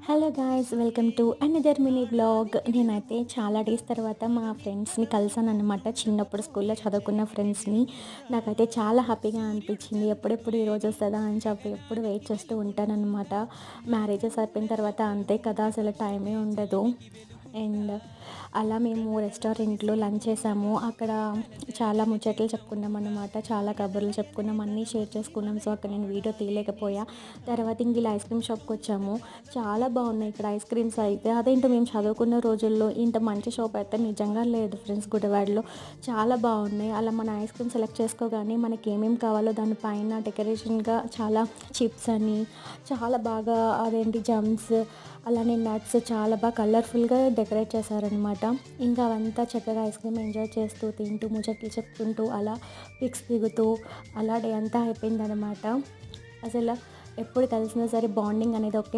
Hello guys, welcome to another mini blog. నేనైతే చాలా days తర్వాత మా ఫ్రెండ్స్ని కలిసాను అనమాట. చిన్నప్పుడు స్కూల్లో చదువుకున్న ఫ్రెండ్స్ని. నాకైతే చాలా హ్యాపీగా అనిపించింది. ఎప్పుడెప్పుడు ఈరోజు వస్తుందా అని చెప్పి ఎప్పుడు వెయిట్ చేస్తూ ఉంటానన్నమాట. మ్యారేజెస్ అయిపోయిన తర్వాత అంతే కదా, అసలు టైమే ఉండదు. అండ్ అలా మేము రెస్టారెంట్లో లంచ్ చేసాము. అక్కడ చాలా ముచ్చట్లు చెప్పుకున్నాం అన్నమాట. చాలా కబుర్లు చెప్పుకున్నాం, అన్నీ షేర్ చేసుకున్నాం. సో అక్కడ నేను వీడియో తీయలేకపోయా. తర్వాత ఇంక ఇలా ఐస్ క్రీమ్ షాప్కి వచ్చాము. చాలా బాగున్నాయి ఇక్కడ ఐస్ క్రీమ్స్ అయితే. అదేంటో మేము చదువుకున్న రోజుల్లో ఇంత మంచి షాప్ అయితే నిజంగా లేదు ఫ్రెండ్స్. గుడివాడలో చాలా బాగున్నాయి. అలా మన ఐస్ క్రీమ్ సెలెక్ట్ చేసుకోగానే మనకి ఏమేమి కావాలో దానిపైన డెకరేషన్గా చాలా చిప్స్ అని చాలా బాగా అదేంటి జమ్స్, అలానే నట్స్ చాలా బాగా కలర్ఫుల్గా డెకరేట్ చేశారనమాట. ఇంకా అవంతా చక్కగా ఐస్ క్రీమ్ ఎంజాయ్ చేస్తూ తింటూ ముచ్చట్లు చెప్పుకుంటూ అలా పిక్స్ దిగుతూ అలా డే అంతా అయిపోయిందనమాట. అసలు ఎప్పుడు కలిసినా సరే బాండింగ్ అనేది ఒకే